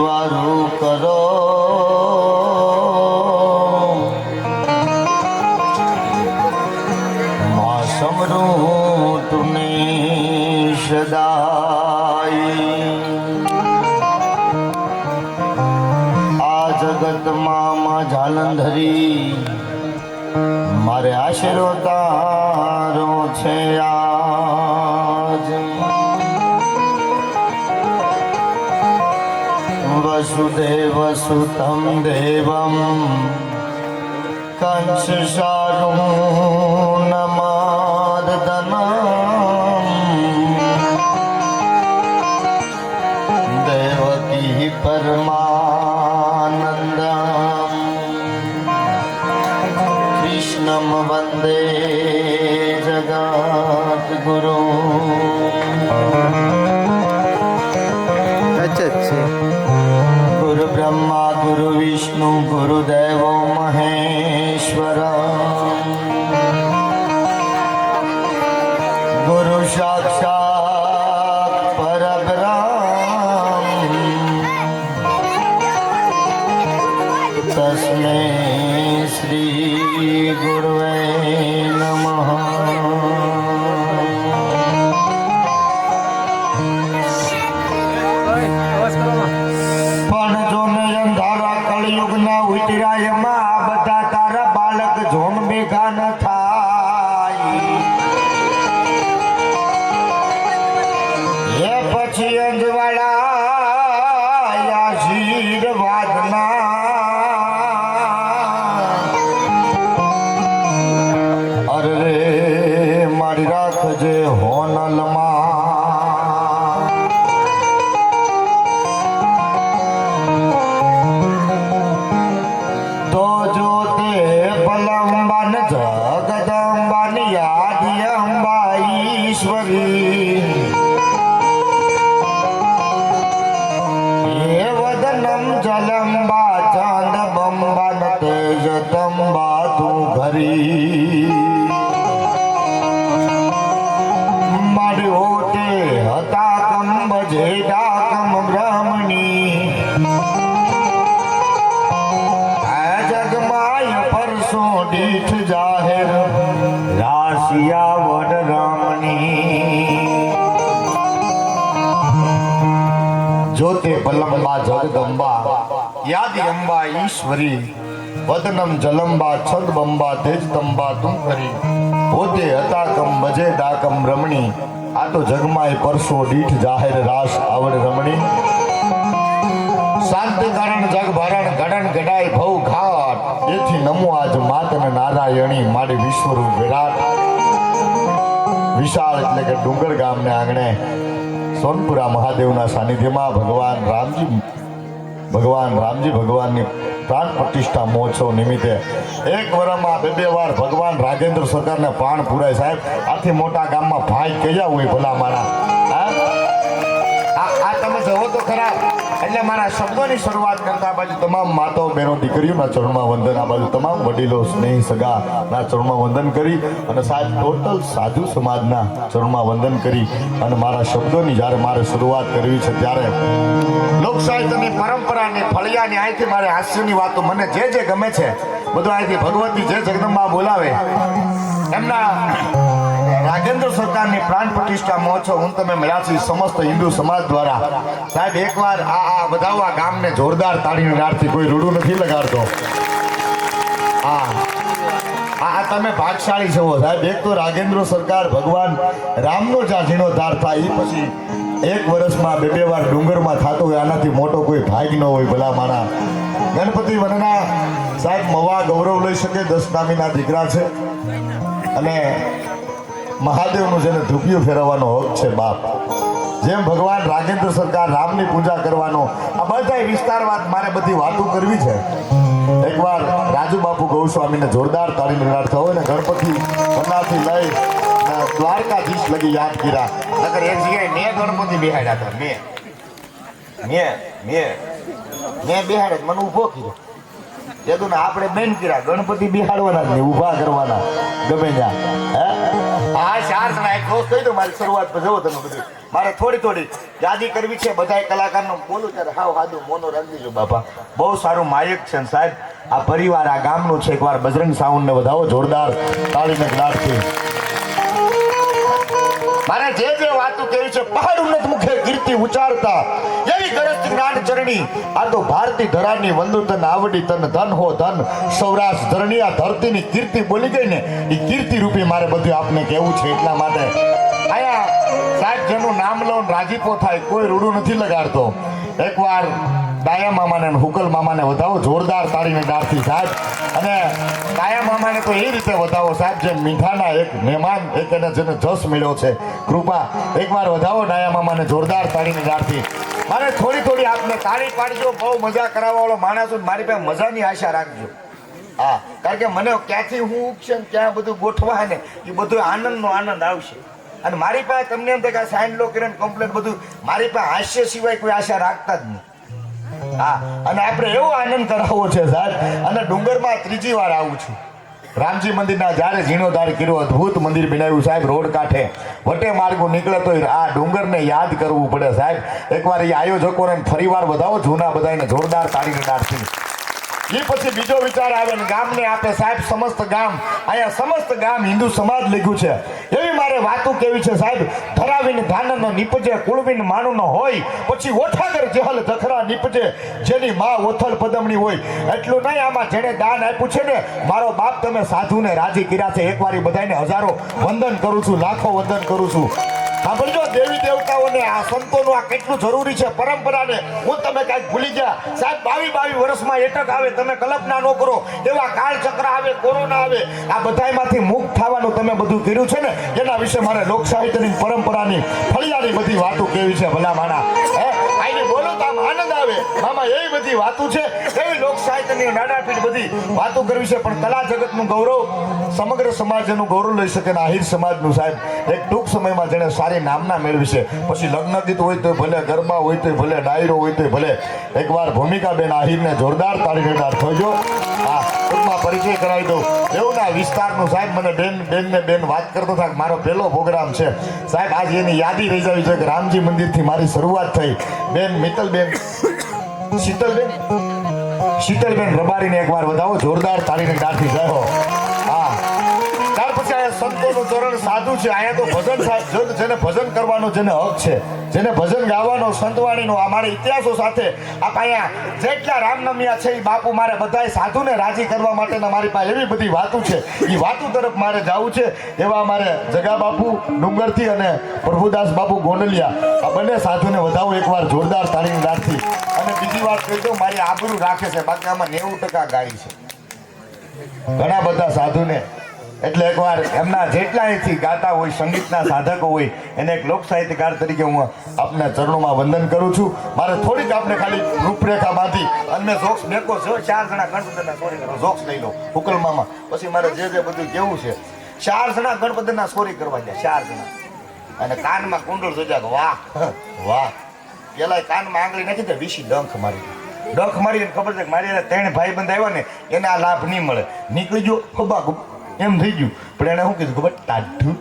વારું કરો માં સમરું તુને સદાય આ જગતમાં માં જાલંધરી મારે આશરો તારો છે આજ વસુદેવ સુતમ દેવમ કંસ સારું નમાદનમ દેવકી પરમાનંદમ કૃષ્ણમ વંદે જગદ્ગુરુ. ગુરુ બ્રહ્મા ગુરુ વિષ્ણુ ગુરુદેવો મહેશ્વર ગુરુ સાક્ષાત પરબ્રહ્મ તસ્મૈ શ્રી ગુરવે નમઃ. બધા તારા બાળક જોમ ભેગા ન થાય એ પછી અંજવાળા આશીર્વાદના અરે રે મારી રાખજે હોનલમાં જગદંબાની આદિ અંબા ઈશ્વરી હે વદનમ જલંબા ચાંદ બંબા ન તેજ તંબા તું ઘરી મારી હોતે હતા કંબ જે ડાકમ બ્રહ્મણી દીઠ જાહેર રાશિયા વડ રામની જોતે પલંબા જગદંબા યાદિ અંબા ઈશ્વરી વદનમ જલંબા છંદ બંબા તેજ તંબા તું કરી પોતે હતા કમ બજે ડાકમ રમણી આ તો જગમાય પરસો દીઠ જાહેર રાસ આવડ રમણી શાંતિ કારણ જગ ભરણ ગણન ગડાય ભવ ઘાટ એથી નમો આજ માતન નારાયણી મારી વિશ્વરૂપ વિરાટ વિશાળ એટલે કે ડુંગર ગામને આંગણે સોનપુરા મહાદેવના સાનિધ્યમાં ભગવાન રામજી ભગવાનની પ્રાણ પ્રતિષ્ઠા મહોત્સવ નિમિત્તે એક વર્ષમાં બે વાર ભગવાન રાજેન્દ્ર સરકારને પ્રાણ પુરાય. સાહેબ આથી મોટા ગામમાં ભાઈ કયા હોય ભલા મારા આ તમે જવો તો ખરા. એટલે મારા શબ્દોની શરૂઆત કરતા આ બાજુ તમામ માતાઓ બહેનો દીકરીઓના ચરણમાં વંદન, આ બાજુ તમામ વડીલો સ્નેહી સગાના ચરણમાં વંદન કરી અને સાહેબ ટોટલ સાધુ સમાજના ચરણમાં વંદન કરી અને મારા શબ્દોની જ્યારે મારે શરૂઆત કરવી છે ત્યારે લોક સાહિત્યની પરંપરાની ફળિયાની અહીંથી મારે હાસ્યની વાતો મને જે ગમે છે બધું અહીંથી ભગવતી જે જગદંબા બોલાવે એમના રાજેન્દ્ર સરકારની પ્રાણ પ્રતિષ્ઠા મહોત્સવ હું તમે મળ્યા છે સમસ્ત હિન્દુ સમાજ દ્વારા. સાહેબ એકવાર આ બધા ગામને જોરદાર તાળીની નાદથી કોઈ રૂડું નથી લગાડતો. આ તમે ભાગશાળી છો સાહેબ. એક તો રાજેન્દ્ર સરકાર ભગવાન રામનો જ્યાં જીર્ણોદ્ધાર થાય એ પછી એક વર્ષમાં બે વાર ડુંગરમાં થતો હોય આનાથી મોટો કોઈ ભાગ ન હોય ભલા મારા. ગણપતિ વનના સાહેબ મવા ગૌરવ લઈ શકે 10 નામીના દીકરા છે અને મહાદેવનું જેને ધૂપિયું ફેરવવાનો હક છે બાપ. જેમ ભગવાન રાજેન્દ્ર સરકાર રામની પૂજા કરવાનો આ બધા વિસ્તારવાદ મારે બધી વાતો કરવી છે. એકવાર રાજુ બાપુ ગૌસ્વામીને જોરદાર તાળીનો નાદ થયો ને ગણપતિ બનાથી લઈ દ્વારકાધીશ લગી યાદ કર્યા. નકર એક જગ્યાએ મેં ગણપતિ બેહાડ્યા હતા. મેં બેહાડ્યા મને ઊભો કર્યો. કીધું ને આપણે બેન કર્યા ગણપતિ બેહાડવાના જ નહીં ઊભા કરવાના ગમે ત્યાં. હા ચાર જણા એક દોસ્ત કહી દો મારી શરૂઆત પર જવો તમે બધું મારે થોડી યાદી કરવી છે બધાય કલાકારનું બોલું ત્યારે હાવ હાદું મોનો રાખી દેજો બાપા બહુ સારું માયક છે ને સાહેબ આ પરિવાર આ ગામનું છે એકવાર બજરંગ સાઉન્ડ ને વધાવો જોરદાર તાળીને ગણાડથી મારે જે વાતું કેવી છે પહાડ ઉન્નત મુખે કીર્તિ ઉચારતા એવી ગરજતી જ્ઞાન ચરણી આ તો ભારતી ધરાની વંદુ તન આવડી તન ધન હો ધન સૌરાષ્ટ્ર ધરણી આ ધરતીની કીર્તિ બોલી ગઈ ને એ કીર્તિ રૂપી મારે બધું આપને કહેવું છે એટલા માટે આયા સાહેબ જેનું નામ લો રાજીપો થાય કોઈ રૂડું નથી લગાડતો એકવાર ડાયા મામાને હુકલ મામાને વધાવો જોરદાર તાળીને ડાળથી સાહેબ અને ડાયા મામાને તો એ રીતે વધાવો સાહેબ જે મીઠાના એક મહેમાન એક એને જેને જસ મળ્યો છે કૃપા એકવાર વધાવો ડાયા મામાને જોરદાર તાળીને ડાળથી મારે થોડી આપને તાળી પાડજો બહુ મજા કરાવવાવાળો માણસ મારી પાસે મજાની આશા રાખજો હા કારણ કે મને ક્યાંથી હું ઉગશે ને ક્યાં બધું ગોઠવા ને એ બધું આનંદનો આનંદ આવશે અને મારી પાસે તમને એમ થાય કે સાઈન લો કરીને કમ્પ્લેટ બધું મારી પાસે હાસ્ય સિવાય કોઈ આશા રાખતા જ નહીં હા અને આપણે એવો આનંદ કરાવવો છે સાહેબ અને ડુંગરમાં ત્રીજી વાર આવું છું રામજી મંદિરના જ્યારે જીર્ણોદ્ધાર કર્યો અદ્ભુત મંદિર બનાવ્યું સાહેબ રોડ કાંઠે વટે માર્ગો નીકળે તો આ ડુંગરને યાદ કરવું પડે સાહેબ એકવાર એ આયોજકોને ફરીવાર વધાવો જૂના બધાને જોરદાર તાળીને ડાળથી એ પછી બીજો વિચાર આવે ને ગામને આપે સાહેબ સમસ્ત ગામ અહીંયા સમસ્ત ગામ હિન્દુ સમાજ લખ્યું છે એવી મારે વાતો કેવી છે સાહેબ ધરાવીને ધાનનો નીપજે કુળવીને માનું ન હોય પછી ઓઠાગર જહલ જખરા નીપજે જેની માં ઓથલ પદમણી હોય એટલું નહીં આમાં જેને દાન આપ્યું છે ને મારો બાપ તમે સાધુને રાજી કર્યા છે એકવાર બધાને હજારો વંદન કરું છું લાખો વંદન કરું છું સાંભળજો દેવી દેવતાઓને આ સંતોનું આ કેટલું જરૂરી છે પરંપરાને હું તમે કાંઈક ભૂલી ગયા સાહેબ 22 વર્ષમાં એટક આવે તમે કલ્પના ન કરો એવા કાળ ચક્ર આવે કોરોના આવે આ બધાયમાંથી મુક્ત થવાનું તમે બધું કર્યું છે ને એના વિશે મારે લોક સાહિત્યની પરંપરાની ફળિયાની બધી વાતો કેવી છે ભલા માણા હે આઈને બોલો તો આમ આનંદ આવે મામા એવી બધી વાતો છે એવી લોક સાહિત્યની નાનાપીઠ બધી વાતો કરવી છે પણ કલા જગતનું ગૌરવ સમગ્ર સમાજનું ગૌરવ લઈ શકે ને આહિર સમાજનું સાહેબ એક ટૂંક સમયમાં જેને સારી નામના મેળવી છે પછી લગ્ન ગીત હોય તો ભલે ગરબા હોય તો ભલે ડાયરો હોય તો ભલે એકવાર ભૂમિકાબેન આહિરને જોરદાર તાળીને ડાળ થજો હા ટૂંકમાં પરિચય કરાવી દઉં એવું ના વિસ્તારનું સાહેબ મને બેન વાત કરતો હતા મારો પહેલો પ્રોગ્રામ છે સાહેબ આજે એની યાદી રહી જવી છે કે રામજી મંદિરથી મારી શરૂઆત થઈ બેન મિત્તલબેન શીતલબેન રબારીને એકવાર વધાવો જોરદાર તાળીને ડાળથી જાઓ હા ત્યાર પછી અહીંયા સંતોનું ચરણ સાધુ છે અહીંયા તો ભજન સાહેબ જેને ભજન કરવાનો જેને હક છે જેને ભજન ગાવાનો સંતવાણીનો આ મારા ઇતિહાસો સાથે આપ અહીંયા જેટલા રામનમિયા છે એ બાપુ મારે બધાય સાધુને રાજી કરવા માટેના મારી પાસે એવી બધી વાતો છે એ વાતો તરફ મારે જવું છે એવા મારે જગા બાપુ ડુંગરથી અને પ્રભુદાસ બાપુ ગોંડલિયા આ બંને સાધુને વધાવો એકવાર જોરદાર તાળીની ડાળથી અને બીજી વાત કહી દઉં મારી આબરૂ રાખે છે બાકી આમાં 90% ગાડી છે ઘણા બધા સાધુને એટલે એકવાર એમના જેટલા અહીંથી ગાતા હોય સંગીતના સાધકો હોય એને એક લોક સાહિત્યકાર તરીકે હું આપના ચરણોમાં વંદન કરું છું મારે થોડીક આપણે ખાલી રૂપરેખા બાંધી અને મેં જોક્સ મેકો છે 4 જણા ગણપતિના સોરી કરો જોક્સ લઈ લો હુકલમામાં પછી મારે જે બધું કેવું છે 4 જણા ગણપતિના સોરી કરવા ગયા 4 જણા અને કાનમાં કુંડળ જોજા વાહ વાહ પેલા કાનમાં આંગળી નાખી તો વીસી ડંખ મારી ખબર છે કે મારી 3 ભાઈ બંધ આવ્યા ને એને આ લાભ નહીં મળે નીકળી ગયો ખબા એમ થઈ ગયું પણ એને શું કીધું ખબર ટાઢું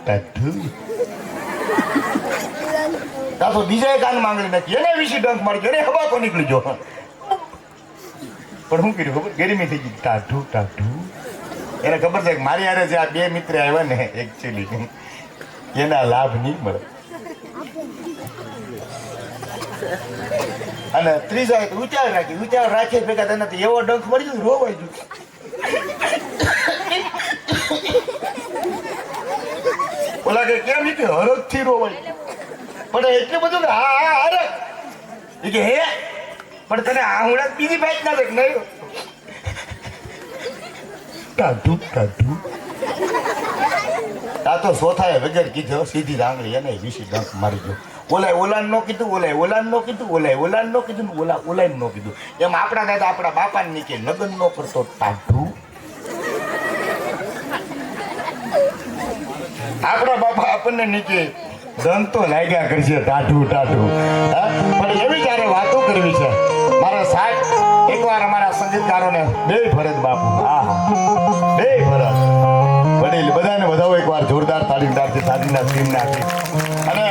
તો બીજા કાન માંગણી નાખી એને વિશે ડંક મારી એને હબાકો નીકળી ગયો પણ શું કર્યું ખબર ગરમી થઈ ગઈ ટાઢું એને ખબર છે કે મારી યારે જે આ 2 મિત્ર આવ્યા ને એકચ્યુઅલી એના લાભ નહીં મળે અને ત્રીજા ઉતાર રાખી ભેગા તેનાથી એવો ડંખ મળી ગયો રોવાઈ ગયું ઓલા કે કેમ કે હરખ થી રોવાય પણ એટલું બધું કે હા હરખ કે હે પણ તને આહુડા બીજી ભાઈ ના દેખ નહીં ટાઢું આ તો સોથાએ વગર કીધો સીધી આંગળી એને વીસી ડંખ મારી ગયો ઓલાને નો કીધું ઓલાને નો કીધું ઓલાને નો કીધું એમ આપણા દાદા આપણા બાપાને નીચે લગ્ન નો કરતો ટાઢું આપણા બાપા આપણને નીચે દંત તો લાગ્યા કરશે ટાઢું પણ એવી જયારે વાતો કરવી છે મારા સાહેબ એકવાર અમારા સંગીતકારોને બે ફરજ બાપુ. હા બે ફરજ વડીલ બધાને વધાવો એકવાર જોરદાર તાળીદારથી તાળીના સીમ નાખી. અને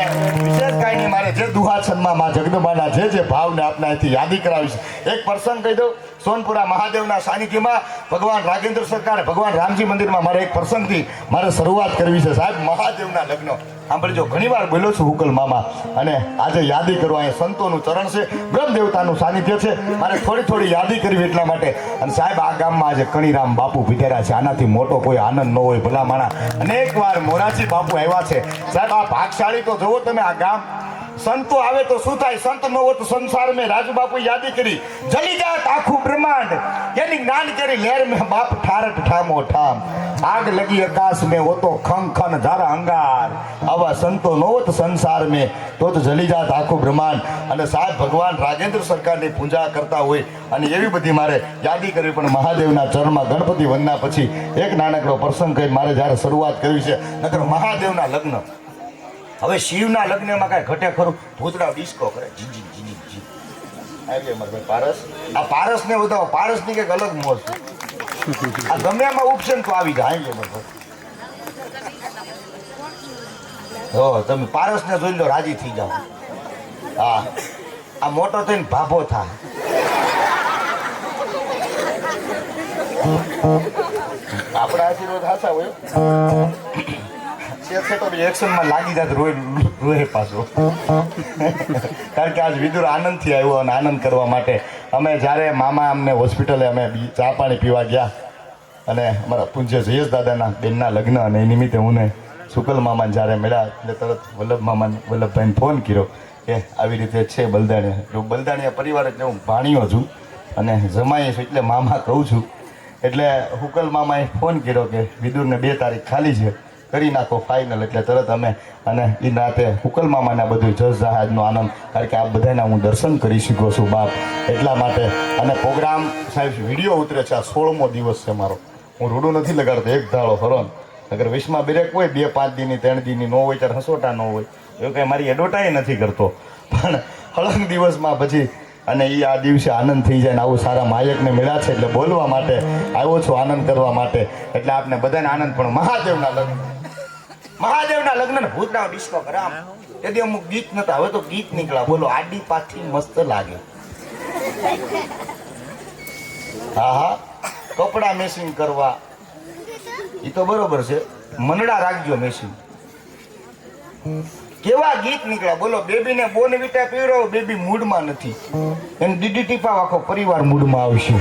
વિશેષ કાંઈ નહીં, મારે જે દુહાછંદમાં માં જગદંબાના જે ભાવને આપને અહીંથી યાદી કરાવીશ. એક પ્રસંગ કહી દઉં. સોનપુરા મહાદેવના સાનિધ્યમાં ભગવાન રાજેન્દ્ર સરકાર ભગવાન રામજી મંદિરમાં મારે એક પ્રસંગથી મારે શરૂઆત કરવી છે સાહેબ. મહાદેવના લગ્ન સાંભળજો, ઘણી વાર બોલ્યો છું હુકલ મામા, અને આજે યાદી કરવા અહીંયા સંતોનું ચરણ છે, બ્રહ્મ દેવતાનું સાનિધ્ય છે, મારે થોડી યાદી કરવી એટલા માટે. અને સાહેબ આ ગામમાં આજે કણીરામ બાપુ પીધેરા છે, આનાથી મોટો કોઈ આનંદ ન હોય. ભલા માણા અનેક વાર મોરારજી બાપુ આવ્યા છે સાહેબ. આ ભાગશાળી તો જુઓ તમે, આ ગામ સંતો આવે તો શું થાય, સંત ન હોય તો સંસાર મેં. રાજુ બાપુ યાદી કરી, જલી જાત આખું બ્રહ્માંડ એની જ્ઞાન કરી લહેર મેં બાપ ઠારટ ઠામો ઠામ, આગ લગી આકાશ મેં હોતો ખન ખન ધારા અંગાર. આવા સંતો ન હોત સંસાર મેં તો જલી જાત આખું બ્રહ્માંડ. અને સાહેબ ભગવાન રાજેન્દ્ર સરકારની પૂજા કરતા હોય અને એવી બધી મારે યાદી કરવી. પણ મહાદેવના ચરણમાં ગણપતિ વંદના પછી એક નાનકડો પ્રસંગ કરી મારે જ્યારે શરૂઆત કરવી છે. નકર મહાદેવના લગ્ન, હવે શિવના લગ્નમાં કાંઈ ઘટે ખરું? ભૂતડા ડિસ્કો કરે જી જી જી જી. આવી મારે પારસ, આ પારસને બતાવો, પારસની કંઈક અલગ મોજ. આ ગમે એમાં ઉપશન તો આવી જાય. હો તમે પારસને જોઈ લો, રાજી થઈ જાઓ. હા આ મોટો થઈને ભાભો થાય. આપણા આશીર્વાદ હાસા હોય તો એક્શનમાં લાગી જાય રોય પાછો. કારણ કે આજ વિદુર આનંદથી આવ્યો અને આનંદ કરવા માટે અમે જ્યારે મામા અમને હોસ્પિટલે અમે ચા પાણી પીવા ગયા અને અમારા પૂજ્ય જયેશ દાદાના બેનના લગ્ન, અને એ નિમિત્તે હું શુકલ મામાને જ્યારે મળ્યા એટલે તરત વલ્લભભાઈને ફોન કર્યો કે આવી રીતે છે બલદાણીયા. બલદાણીયા પરિવાર એટલે હું ભાણીયો છું અને જમાઈ છું એટલે મામા કહું છું. એટલે હુકલ મામાએ ફોન કર્યો કે વિદુરને 2 તારીખ ખાલી છે, કરી નાખો ફાઇનલ. એટલે તરત અમે અને એ રાતે હુકલ મામાના બધું જસ જહાજનો આનંદ, કારણ કે આ બધાના હું દર્શન કરી શક્યો છું બાપ, એટલા માટે. અને પ્રોગ્રામ સાહેબ વિડીયો ઉતરે છે, આ 16મો દિવસ છે મારો. હું રૂડું નથી લગાડતો, એક ધાળો ખરો. અગર વિશમાં બ્રેક હોય 2-5 દિનની 3 દિનની ન હોય ત્યારે હસોટા ન હોય, એવું કંઈ મારી એડવર્ટાઈ નથી કરતો. પણ હળંગ દિવસમાં પછી અને એ આ દિવસે આનંદ થઈ જાય ને આવું સારા માયકને મળ્યા છે એટલે બોલવા માટે આવ્યો છું, આનંદ કરવા માટે. એટલે આપને બધાને આનંદ. પણ મહાદેવના લગ્ન ભૂતડાઓ ડિસ્કો કરે આમ. તેથી અમુક ગીત નતા, હવે તો ગીત નીકળ્યા. બોલો આડી પાછી મસ્ત લાગે. હા હા કપડા મેસિંગ કરવા એ તો બરોબર છે, મનડા રાખજો મેસિંગ. કેવા ગીત નીકળ્યા બોલો. બેબીને બોર્નવિટા પીવડાવો, બેબી મૂડમાં નથી, એને ડીડીટી પાવ આખો પરિવાર મૂડમાં આવશે.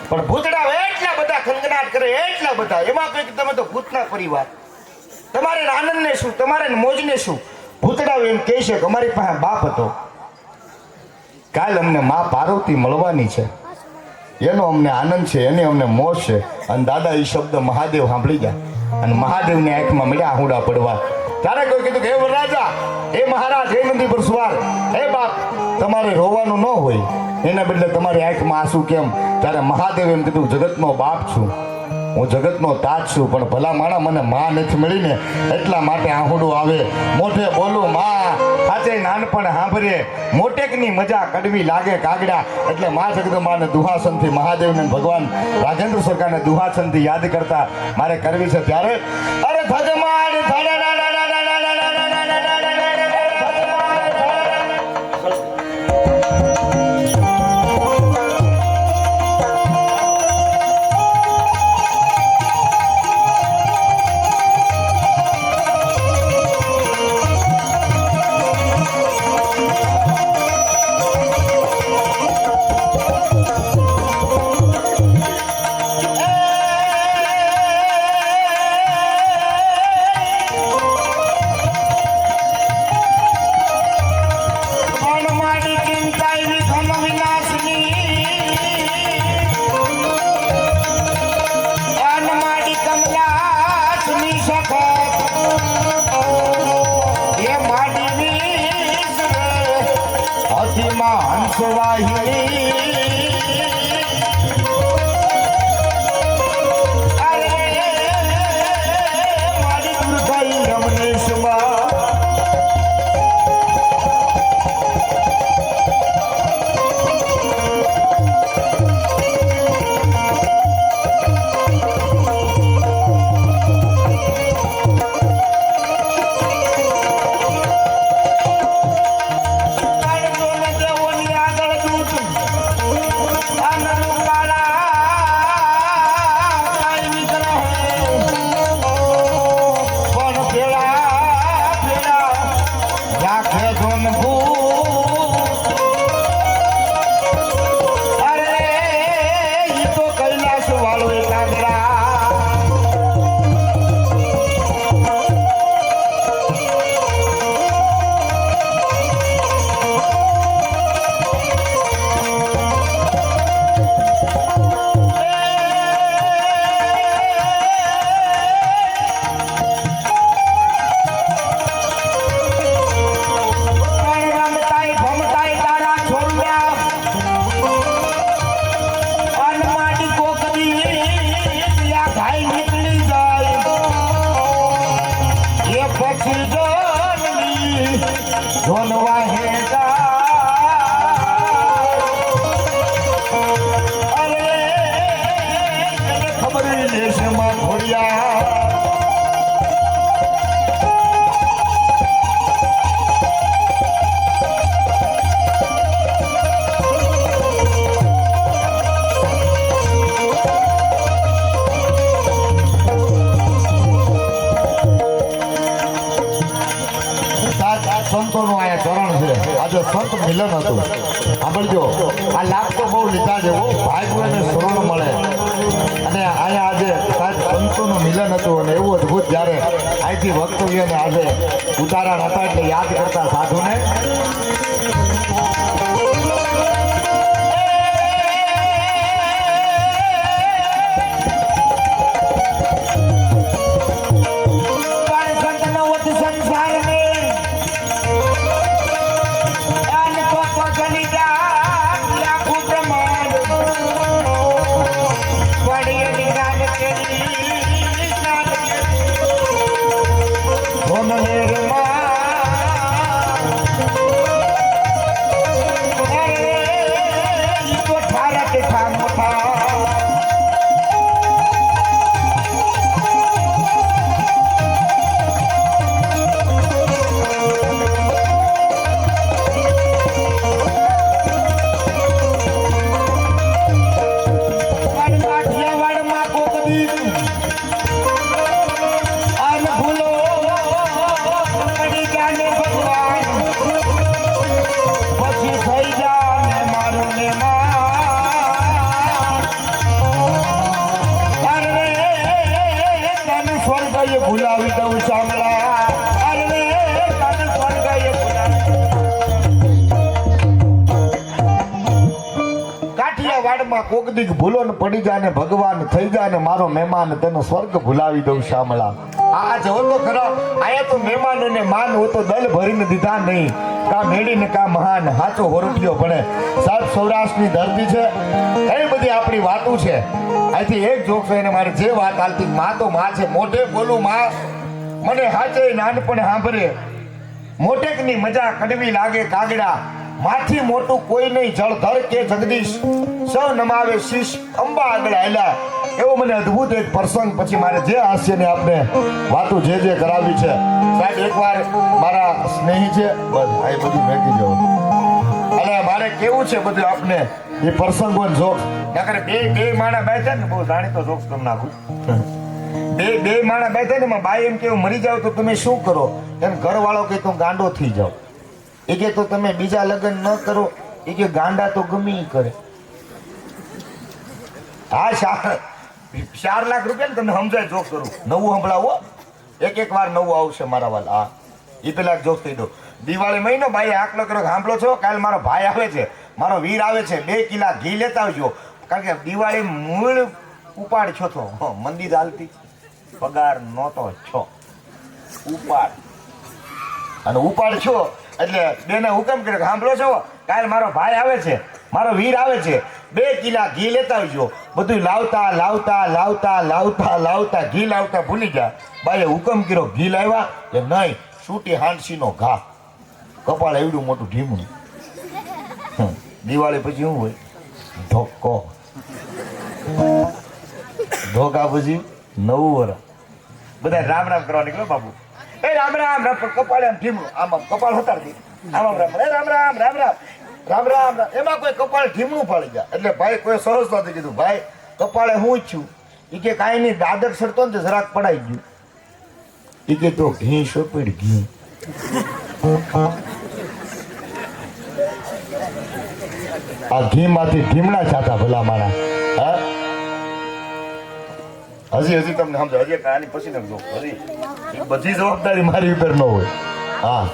પણ ભૂતડા એટલા બધા ખંગનાટ કરે, એટલા બધા. એમાં કંઈક તમે તો ભૂતના પરિવાર, તમારે આનંદને શું, તમારે મોજને શું. ભૂતડાઓ એમ કહે છે કે અમારી પાસે બાપ હતો, કાલ અમને મા પાર્વતી મળવાની છે, એનો અમને આનંદ છે, એની અમને મોજ છે. અને દાદા એ શબ્દ મહાદેવ સાંભળી ગયા અને મહાદેવની આંખમાં મળ્યા આહુડા પડવા. ત્યારે કોઈ કીધું કે હે વરરાજા, હે મહારાજ, હે નંદી પર સવાર, હે બાપ, તમારે રોવાનું ન હોય, એના બદલે તમારી આંખમાં આંસુ કેમ? ત્યારે મહાદેવ એમ કીધું, જગતનો બાપ છું હું, જગતનો તાજ છું, પણ ભલા માણા મને માં નથી મળીને એટલા માટે આહુડું આવે. મોઢે બોલું માં, સાચે નાનપણ સાંભળીએ, મોટેકની મજા કડવી લાગે કાગડા. એટલે મા જગદંબાને દુહાસનથી, મહાદેવને ભગવાન રાજેન્દ્ર સરકારને દુહાસનથી યાદ કરતા મારે કરવી છે. ત્યારે અરે ધજમાડ સંત મિલન હતું. સાંભળજો, આ લાભ તો બહુ લીધા જેવો ભાગ્યને શરણ મળે. અને અહીંયા આજે સાહેબ સંતોનું મિલન હતું અને એવું અદભુત જ્યારે અહીંથી વક્તવ્યને આજે ઉતારણ હતા એટલે યાદ કરતા સાધુને ભૂલાવી દઉં સાંભળા. કાઠિયાવાડમાં કોક દીક ભૂલો ને પડી જાય ને ભગવાન થઈ જાય ને મારો મહેમાન તેનો સ્વર્ગ ભૂલાવી દઉં શામળા. આ જવો તો ખરો, આયા તો મહેમાનોને માન હો તો દલ ભરીને દીધા નહીં. કા મેળીને કા મહાન હાચો હોરટીયો ભણે. સાહેબ સૌરાષ્ટ્રની ધરતી છે, ઘણી બધી આપણી વાતો છે. અહીંથી એક જોક છે એને મારે જે વાત હાલતી, માં તો માં છે, મોઢે બોલું માં મને હાચે નાનપણે સાંભળે. મોટેકની મજા કડવી લાગે કાગડા, માથી મોટું કોઈ નહીં જળધર કે જગદીશ, સૌ નમાવે શીશ અંબા આગળ હાલ્યા. એવો મને અદ્ભુત એક પ્રસંગ પછી મારે જે હાસ્યને આપણે વાતો જે કરાવી છે સાહેબ. એકવાર મારા સ્નેહી છે બસ આ બધું મેકી જવું અને મારે કેવું છે બધું આપને એ પ્રસંગો જોક નકર બે માણા બેઠા ને બહુ જાણીતો જોક્સ કરી નાખું. બે માણા બેઠા ને એમાં બાઈ એમ કેવું મરી જાવ તો તમે શું કરો? એમ ઘરવાળો કે તું ગાંડો થઈ જાવ. એ કે તો તમે બીજા લગ્ન ન કરો. એ કે ગાંડા તો ગમે ઈ કરે. હા 4 લાખ રૂપિયા ને તમને સમજાય જોક કરું. નવું સંભળાવો, એક વાર નવું આવશે મારા વાલ. હા એ પેલા જોક થઈ દો. દિવાળી મહિનો ભાઈ આકલો કરો સાંભળો છો? કાલ મારો ભાઈ આવે છે, મારો વીર આવે છે, 2 કિલા ઘી લેતા આવજો. કારણ કે દિવાળી મૂળ ઉપાડ છો તો મંદિર હાલતી પગાર નહોતો છો ઉપાડ અને ઉપાડ છો એટલે બેને હુકમ કર્યો સાંભળો છો? કાલ મારો ભાઈ આવે છે, મારો વીર આવે છે, 2 કિલા ઘી લેતા આવજો. બધું લાવતા ઘી લાવતા ભૂલી ગયા. બાઈએ હુકમ કર્યો ઘી લાવ્યા કે નહીં, છૂટી હાંડસીનો ઘા, કપાળ એવડું મોટું ઢીમણું. દિવાળી પછી શું હોય? ધોકો. ધોકા પછી 9 વર્ષ બધા રામ રામ કરવા નીકળો બાબુ. એ રામ રામ કપાળ એમ ઢીમણું, આમાં કપાળ ઉતારતી આમ રામ રામ. એમાં કોઈ કપાળ ઢીમણું ફાળી ગયા. એટલે ભાઈ કોઈ સરસતાથી કીધું ભાઈ કપાળે હું છું? એ કે કાંઈ નહીં, દાદર સડતો ને જરાક પડાઈ ગયું. એ કે તો ઘી સોપડ ઘી. આ ઘી માંથી ઢીમણા છાતા ભલા માણા. હજી તમને સમજો, હજી આની પછી નાખજો. હજી બધી જવાબદારી મારી ઉપર ન હોય. હા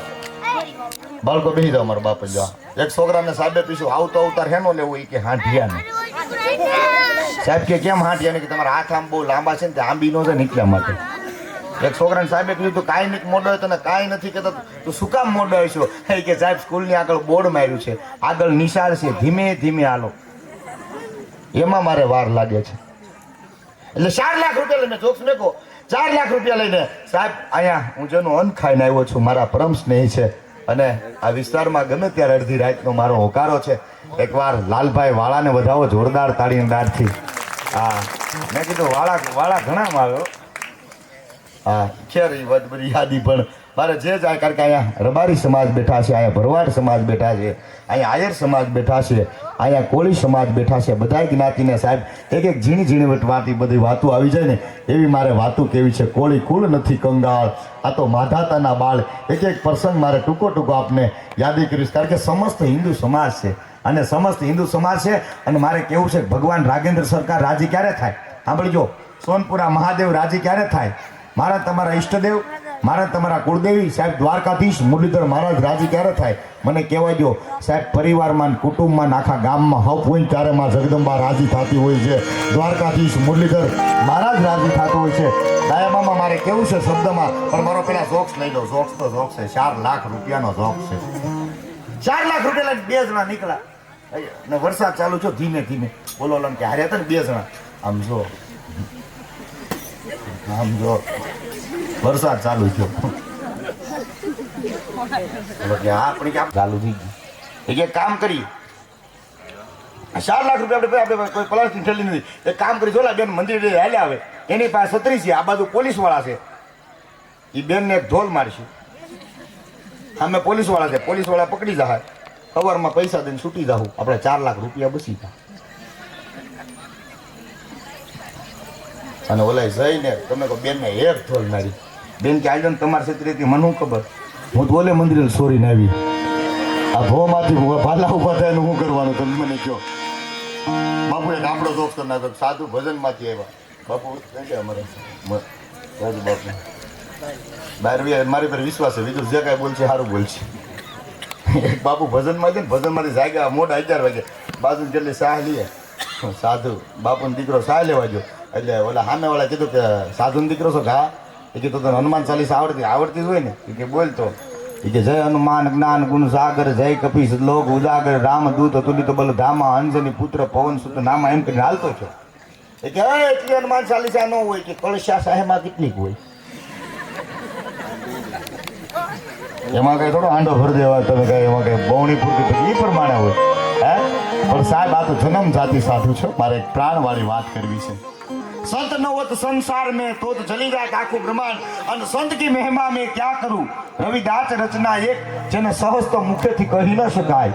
બાળકો બેસી જાઓ, મારા બાપ જ. એક છોકરાને સાહેબે પૂછ્યું આવતો અવતાર હેનો લેવો? એ કે હાંઠિયા ને. સાહેબ કે કેમ હાંઠિયા ને? કે તમારા હાથ આમ બહુ લાંબા છે ને તે આંબી નો છે નીકળ્યા માટે. એક છોકરાને સાહેબે કીધું તું કાંઈ નહીં મોડો હોય તને કાંઈ નથી કહેતો, તું શું કામ મોડો હોય છો? એ કે સાહેબ સ્કૂલની આગળ બોર્ડ માર્યું છે, આગળ નિશાળ છે, ધીમે ધીમે હાલો. એમાં મારે વાર લાગે છે. એટલે 4 લાખ રૂપિયા લઈને જોક્સ મેકો, 4 લાખ રૂપિયા લઈને સાહેબ અહીંયા હું જેનું અન્ન ખાઈને આવ્યો છું, મારા પરમ સ્નેહી છે અને આ વિસ્તારમાં ગમે ત્યારે અડધી રાતનો મારો હોકારો છે. એકવાર લાલભાઈ વાળાને વધાવો જોરદાર તાળીની દારથી. હા મેં કીધું વાળા ઘણા આવ્યો. હા ખેર એ વાત બધી યાદી પણ મારે જે જાય, કારણ કે અહીંયા રબારી સમાજ બેઠા છે, અહીંયા ભરવાડ સમાજ બેઠા છે, અહીંયા આયર સમાજ બેઠા છે, અહીંયા કોળી સમાજ બેઠા છે, બધાય જ્ઞાતિને સાહેબ એક એક ઝીણી ઝીણી વાતી બધી વાતો આવી જાય ને એવી મારે વાતો કેવી છે. કોળી કુળ નથી કંગાળ, આ તો માધાતાના બાળ. એક એક પ્રસંગ મારે ટૂંકો ટૂંકો આપને યાદી કરીશ, કારણ કે સમસ્ત હિન્દુ સમાજ છે અને સમસ્ત હિન્દુ સમાજ છે. અને મારે કેવું છે, ભગવાન રાજેન્દ્ર સરકાર રાજી ક્યારે થાય સાંભળજો. સોનપુરા મહાદેવ રાજી ક્યારે થાય? મારા તમારા ઈષ્ટદેવ, મારા તમારા કુળદેવી સાહેબ દ્વારકાધીશ મુરલીધર મહારાજ રાજી ક્યારે થાય? મને કહેવા દો સાહેબ. પરિવારમાં કુટુંબમાં આખા ગામમાં હપ હોય ત્યારે માં જગદંબા રાજી થતી હોય છે, દ્વારકાધીશ મુરલીધર મહારાજ રાજી થતો હોય છે. ડાયાબામાં મારે કેવું છે શબ્દમાં, પણ મારો પેલા જોક્સ લઈ લો. જોક્સ તો જોક્સ છે. 4 લાખ રૂપિયાનો જોક્સ છે. 4 લાખ રૂપિયા લઈને 2 જણા નીકળ્યા ને વરસાદ ચાલુ છો ધીમે ધીમે. બોલો કે હારે હતા ને 2 જણા. આમ જો વરસાદ ચાલુ થયો આપણે ક્યાં ચાલુ થઈ ગયું. એક કામ કરી, 4 લાખ રૂપિયા આપણે કોઈ પ્લાસ્ટિક ઠેલી નથી. એક કામ કરી, જોલા બેન મંદિર હાલે આવે, એની પાસે 36 છે, આ બાજુ પોલીસ વાળા છે, એ બેન ને એક ઢોલ મારશે. અમે પોલીસ વાળા છે, પોલીસ વાળા પકડી જાય, સવારમાં પૈસા દઈને છૂટી જાઉં, આપણે 4 લાખ રૂપિયા બસી જાય. અને ઓલા જઈને તમે કહો બેન ને એક ઢોલ મારી. બેન કે આજો ને તમારી છત્રી મને શું ખબર, હું તો ઓલે મંદિરે સોરીને આવી. આ ભોમાંથી ભાલા ઉભા થાય એનું શું કરવાનું તમે મને કહો. બાપુ એક આપણો દોસ્ત કરી નાખ્યો, સાધુ ભજનમાંથી આવ્યા. બાપુ અમારે બાપુ બહાર મારી પર વિશ્વાસ છે, બીજું જે કાંઈ બોલશે સારું બોલશે. એક બાપુ ભજનમાં છે ને, ભજનમાંથી જાગ્યા મોટા 11 વાગે, બાજુ કેટલી સાહ લઈએ. સાધુ બાપુનો દીકરો સાહ લેવા ગયો, એટલે ઓલા સામેવાળા કીધું કે સાધુનો દીકરો છો ઘા? એ કીધું તો હનુમાન ચાલીસા આવડતી જ હોય ને. એ કે બોલતો, એ કે જય હનુમાન જ્ઞાન ગુણ સાગર, જય કપીશ લોક ઉજાગર, રામ દૂત અતુલિત બલ ધામા, અંજની પુત્ર પવન સુત નામા, એમ કરીને હાલતો છો. એ કે એટલી હનુમાન ચાલીસા ન હોય કે કળશા સાહેબમાં કેટલીક હોય, એમાં કઈ થોડો આંડો ભરી દેવા તમે કઈ, એમાં કઈ બહુણી પૂરતી પછી એ પ્રમાણે હોય. હે પણ સાહેબ આ તો જન્મ જાતિ સાધુ છો. મારે એક પ્રાણવાળી વાત કરવી છે. संत न होत संसार में तो जली जाए आखું બ્રહ્માંડ, અને સંત की महिमा में क्या करूं, રવિદાસ રચના એક જેને સહજ તો મુખેથી કહી ન શકાય,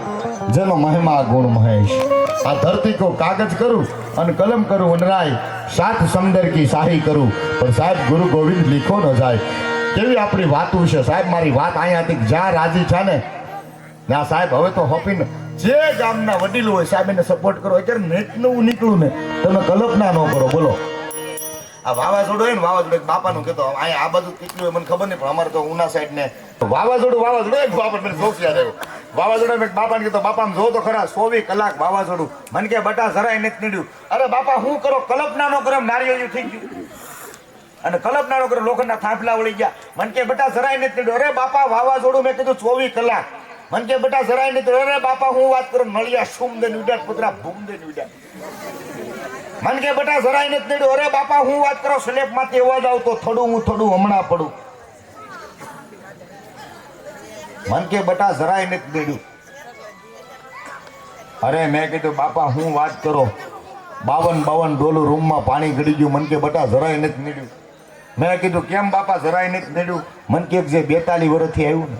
જેનો મહિમા ગુણ મહેશ. આ ધરતી को कागज करूं અને કલમ કરું વનરાય, સાત સમંદર की શાહી કરું, પણ સાહેબ ગુરુ ગોવિંદ લીખો ન જાય. કેવી આપણી વાતું છે સાહેબ. મારી વાત અહીંયાથી જ્યાં રાજી છે ને ત્યાં સાહેબ હવે તો હોપીને જે ગામના વડીલો હોય સાહેબ એને સપોર્ટ કરો. અત્યારે નેટ નવું નીકળું ને તમે કલ્પના ન કરો. બોલો આ વાવાઝોડું હોય ને, વાવાઝોડું બાપાનું કહેતો અહીંયા આ બધું કેટલું હોય મને ખબર નહીં, પણ અમારે તો ઉના સાઈડ ને વાવાઝોડું એક બાપા મને જોશ યાદ આવ્યો. વાવાઝોડું એક બાપાને કીધું, બાપા જો તો ખરા 24 કલાક વાવાઝોડું. મને કે બટા જરાય નથી નીડ્યું. અરે બાપા શું કરો, કલ્પના ન કરો, નારિયેળ થઈ ગયું. અને કલ્પના ન કરો, લોખંડના થાંભલા વળી ગયા. મને કે બટા જરાય નથી નીડ્યું. અરે બાપા વાવાઝોડું મેં કીધું 24 કલાક. મને કે બટા જરાય નથી. અરે બાપા હું વાત કરું, નળિયા શુમ દે ઉડ્યા, પુતરા ભૂમ દે ઉડ્યા. મને કે બટા જરાય નથી નીડ્યું. અરે બાપા હું વાત કરો, સ્લેબ માંથી અવાજ આવતો, થોડું હું થોડું હમણાં પડું. મન કે બટા જરાય નથી નીડ્યું. અરે મેં કીધું બાપા હું વાત કરો, 52 ડોલું રૂમમાં પાણી ગળી ગયું. મન કે બટા જરાય નથી નીડ્યું. મેં કીધું કેમ બાપા જરાય નથી નીડ્યું? મન કે જે 42 વર્ષથી આવ્યું ને.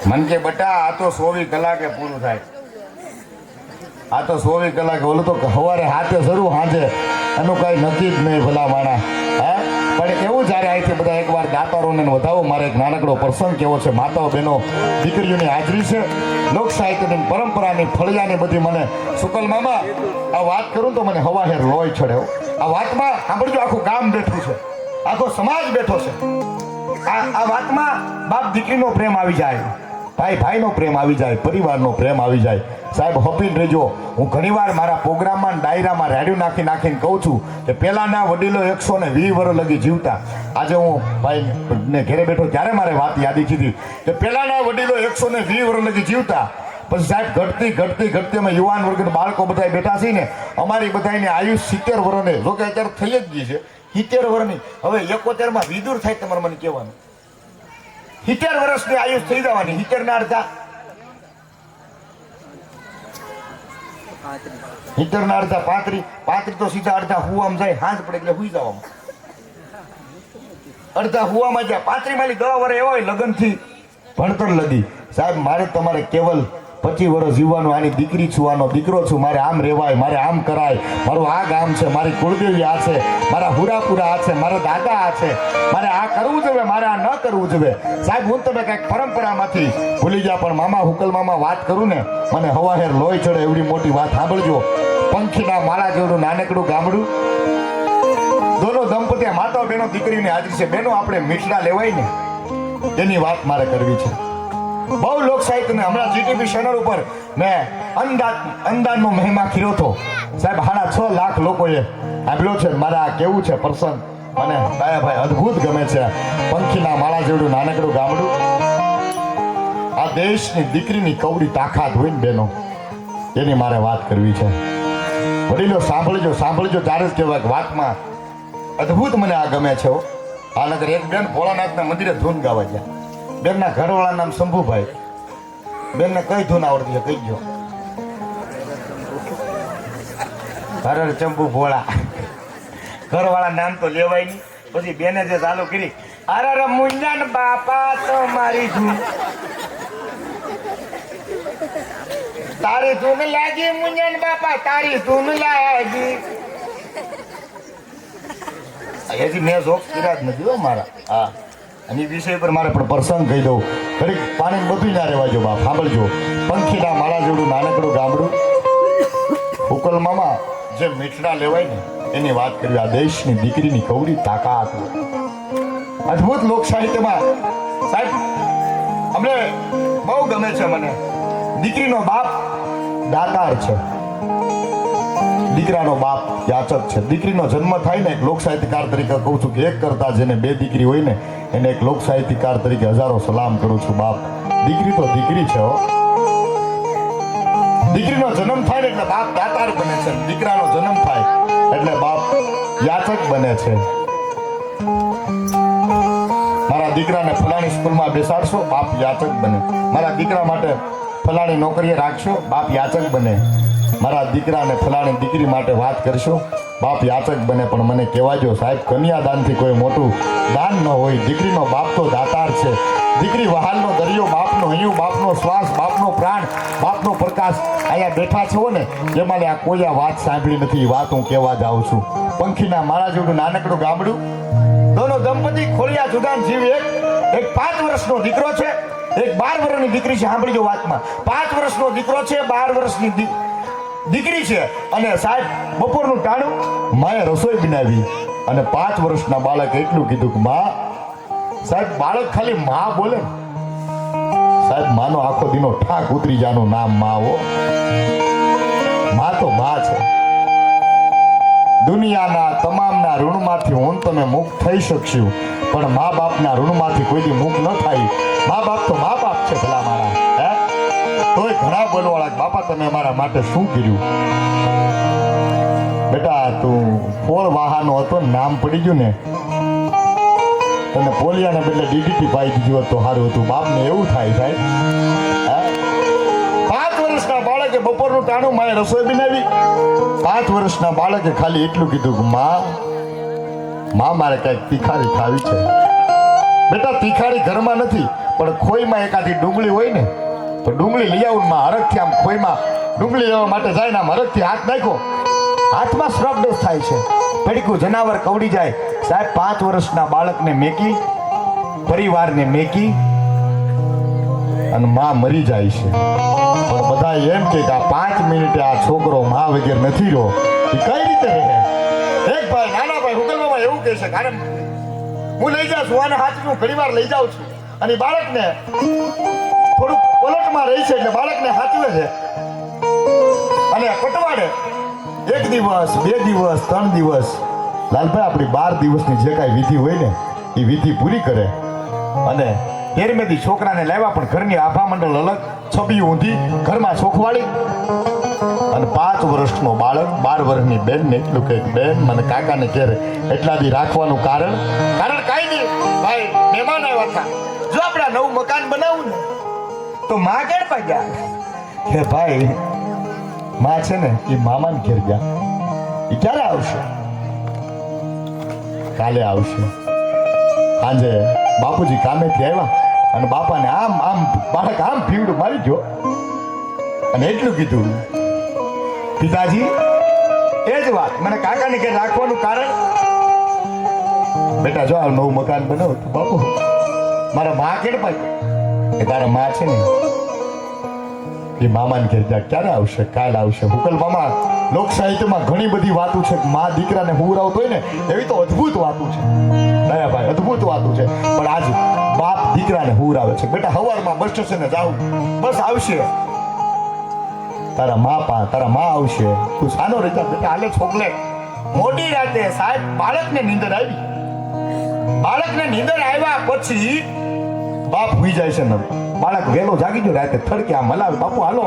મન કે બટા આ તો 24 કલાકે પૂરું થાય. આ તો 24 કલાકે, ઓલું તો સવારે હાથે શરૂ સાંજે એનું કઈ નક્કી જ નહીં ભલા માણા. હે પણ એવું જ્યારે અહીંથી બધા એકવાર દાતારોને વધાવો. મારે એક નાનકડો પ્રસંગ કેવો છે. માતાઓ બહેનો દીકરીઓની હાજરી છે, લોક સાહિત્યની પરંપરાની ફળિયાની બધી. મને શુકલ મામા આ વાત કરું તો મને હવાહેર લોહી ચડે. આ વાતમાં સાંભળજો, આખું ગામ બેઠું છે, આખો સમાજ બેઠો છે. આ વાતમાં બાપ દીકરીનો પ્રેમ આવી જાય, ભાઈ ભાઈનો પ્રેમ આવી જાય, પરિવારનો પ્રેમ આવી જાય. સાહેબ હપીને રહેજો. હું ઘણીવાર મારા પ્રોગ્રામમાં ડાયરામાં રેડિયો નાખીને કહું છું કે પહેલાના વડીલો 120 વર્ષ લગી જીવતા. આજે હું ભાઈને ઘેરે બેઠો ત્યારે મારે વાત યાદી કીધી કે પહેલાના વડીલો 120 વર્ષ લગી જીવતા. પછી સાહેબ ઘટતી અમે યુવાન વર્ગના બાળકો બધા બેઠા છીએ ને, અમારી બધાની આયુષ 70 વર્ષને, જોકે અત્યારે થઈ જ ગઈ છે 70 વર્ષની. હવે 71માં વિદુર થાય તમારે મને કહેવાનું. 70 વર્ષની આયુષ થઈ જવાની. 70 ના અડધા 35 તો સીધા અડધા હુવામાં જાય, હાંજ પડે એટલે હુઈ જવામાં. અડધા હુવામાં જ્યાં 35 માલી 10 વર્ષ એવા હોય લગ્નથી ભણતર લગી. સાહેબ મારે તમારે કેવલ 25 વર્ષ જીવવાનું. આની દીકરી છું, આનો દીકરો છું. મારે આમ રહેવાય, મારે આમ કરાય. મારું આ ગામ છે, મારી કુળદેવી આ છે, મારા હુરાપુરા આ છે, મારા દાદા આ છે. મારે આ કરવું જોઈએ, મારે આ ન કરવું જોઈએ. સાહેબ હું તમે કંઈક પરંપરામાંથી ભૂલી ગયા, પણ મામા હુકલ મામા વાત કરું ને મને હવાહેર લોહી ચડે એવડી મોટી વાત સાંભળજો. પંખીના માળા જેવડું નાનકડું ગામડું, દોનો દંપતી માતા બહેનો દીકરીની હાજરી છે. બહેનો આપણે મીઠડા લેવાય ને એની વાત મારે કરવી છે. બહુ લોક સાહિત્યને હમણાં જીટીપી ચેનલ ઉપર મેં અંદાજનો મહિમા ખીરો હતો. સાહેબ 6.5 લાખ લોકોએ સાંભળ્યો છે. મારે આ કેવું છે પ્રસંગ મને ભાઈ અદ્ભુત ગમે છે. પંખીના માળા જેવડું નાનકડું ગામડું, આ દેશની દીકરીની કવડી તાકાત હોય ને બેનો, એની મારે વાત કરવી છે. વડીલો સાંભળજો ત્યારે જ કહેવાય કે વાતમાં અદ્ભુત મને આ ગમે છે. આ નગર એક બેન ભોળાનાથના મંદિરે ધૂન ગાવા ગયા. બેનના ઘરવાળા નામ શંભુભાઈ. બેનને કઈ ધૂન આવડતી છે કહી ગયો? હરર ચંપુ ભોળા. ઘરવાળા નામ તો લેવાય નહીં. પછી બેને જે ચાલુ કરી, અરે મુંજાન બાપા તમારી ધૂન, તારી ધૂન લાગી મુંજાન બાપા, તારી ધૂન લાગી. હજી મેં જોક કર્યા જ નથી હો મારા. હા, અને વિષય પર મારે પણ પ્રસંગ કહી દઉં. ઘડીક પાણી બધું ના રહેવાજો બાપ. સાંભળજો. પંખીના માળા જેવડું નાનકડું ગામડું, હુકલ મામા જે મીઠડા લેવાય ને એની વાત કરવી. આ દેશની દીકરીની કવડી તાકાત, અદ્ભુત લોક સાહિત્યમાં સાહેબ અમને બહુ ગમે છે. મને દીકરીનો બાપ દાતાર છે, દીકરાનો બાપ યાચક છે. દીકરીનો જન્મ થાય ને એક લોક સાહિત્યકાર તરીકે કહું છું કે એક કરતા જેને 2 દીકરી હોય ને એને એક લોક સાહિત્યકાર તરીકે હજારો સલામ કરું છું. બાપ દીકરી તો દીકરી છે હો. દીકરીનો જન્મ થાય ને એટલે બાપ દાતાર બને છે. દીકરાનો જન્મ થાય એટલે બાપ યાચક બને છે. મારા દીકરાને ફલાણી સ્કૂલમાં બેસાડશો, બાપ યાચક બને. મારા દીકરા માટે ફલાણી નોકરીએ રાખશો, બાપ યાચક બને. મારા દીકરાને ફલાણી દીકરી માટે વાત કરશો, બાપ યાચક બને. પણ મને કહેવાજો સાહેબ, કન્યાદાનથી કોઈ મોટું દાન ન હોય. દીકરીનો બાપ તો દાતાર છે. દીકરી વહાલનો દરિયો, બાપનો હૈયું, બાપનો શ્વાસ, બાપનો પ્રાણ, બાપનો પ્રકાશ. અહીંયા બેઠા છો ને એમાં આ કોઈ આ વાત સાંભળી નથી. વાત હું કહેવા જાઉં છું. પંખીના માળા જેવડું નાનકડું ગામડું, દોનો દંપતી ખોળિયા જુદાન જીવ. એક 5 વર્ષનો દીકરો છે, એક 12 વર્ષની દીકરી છે. સાંભળજો વાતમાં. 5 વર્ષનો દીકરો છે, 12 વર્ષની દીકરી છે. અને સાહેબ બપોરનું ટાણું માએ રસોઈ બનાવી અને 5 વર્ષના બાળક એટલું કીધું કે માં. સાહેબ બાળક ખાલી માં બોલે સાહેબ માનો આખો દીનો ઠાક ઉતરી જાનું નામ માં હો. માં તો માં છે. દુનિયાના તમામના ઋણમાંથી હું તમે મુક્ત થઈ શકશું, પણ મા બાપના ઋણમાંથી કોઈ દી મુક્ત ન થાય. મા બાપ તો મા બાપ છે ભલા મારા. હે તોય ઘણા બોલવાળા બાપા તમે અમારા માટે શું કર્યું? બેટા તું ફોળ વાહનો હતો, નામ પડી ગયું ને, તને પોલિયાને બદલે ડીડીટી પાઈ દીધું તો સારું હતું. બાપને એવું થાય સાહેબ. 5 વર્ષના બાળકે બપોરનું ટાણું માએ રસોઈ બનાવી. 5 વર્ષના બાળકે ખાલી એટલું કીધું કે માં મારે કઈક તીખારી ખાવી છે. બેટા તીખારી ઘરમાં નથી, પણ ખોઈમાં એકાદી ડુંગળી હોય ને તો ડુંગળી લઈ આવું. માં હરખથી આમ ખોઈમાં ડુંગળી લેવા માટે જાય ને આમ હરખથી હાથ નાખ્યો, હાથમાં શ્રપડોસ થાય છે. પડીકું જનાવર કવડી જાય. સાહેબ 5 વર્ષના બાળકને મેકી, પરિવારને મેકી અને માં મરી જાય છે. પણ બધા એમ કે આ 5 મિનિટે આ છોકરો માં વગેરે નથી રહ્યો, એ કઈ રીતે રહે? એક ભાઈ નાના ભાઈ હુકલમાં એવું કહે છે, કારણ હું લઈ જાઉં છું આને હાથનું ઘણી વાર લઈ જાઉં છું અને બાળકને થોડુંક પલટમાં રહી છે એટલે બાળકને હાચવે છે અને કટવાડે. 1 દિવસ 2 દિવસ 3 દિવસ લાલભાઈ આપણી 12 દિવસની જે કાંઈ વિધિ હોય ને એ વિધિ પૂરી કરે અને 13મી છોકરાને લાવ્યા. પણ ઘરની આભા મંડળ અલગ, છબી ઊંધી, ઘરમાં સોખવાળી અને 5 વર્ષનો બાળક 12 વર્ષની બેનને એટલું કે બેન મને કાકાને ઘેરે એટલા દી રાખવાનું કારણ કાંઈ નહીં ભાઈ, મહેમાન આવ્યા હતા. જો આપણે નવું મકાન બનાવવું ને તો માં ઘેર પાડ્યા કે ભાઈ માં છે ને એ મામાને ઘેર ગયા. એ ક્યારે આવશે? કાલે આવશે. સાંજે બાપુજી કામેથી આવ્યા અને બાપાને આમ આમ બાળક આમ ભીવડું મારી ગયો અને એટલું કીધું, પિતાજી એ જ વાત મને કાકાને ઘેર રાખવાનું કારણ, બેટા જો આ નવું મકાન બનાવ તો બાપુ મારા મા કેડ પાય એ તારા મા છે ને એ મામાને ઘેર જા ક્યારે આવશે, કાલ આવશે. હુકલ મામા લોક સાહિત્યમાં ઘણી બધી વાતો છે, મા દીકરાને હુરાવતો હોય ને એવી તો અદ્ભુત વાતો છે દયાભાઈ, અદ્ભુત વાતો છે. પણ આજ બાપ દીકરાને હુરાવે છે, બેટા હવારમાં બસ સ્ટેશને જાવ બસ આવશે, તારા મા આવશે, તું સાનો રહેતા બેટા હાલે છોકલે. મોટી રાતે સાહેબ બાળકને નીંદર આવી, બાળકને નીંદર આવ્યા પછી બાપ હુઈ જાય છે ને બાળક વહેલો જાગી ગયો, રાતે થડકે આમ હલાવે, બાપુ હાલો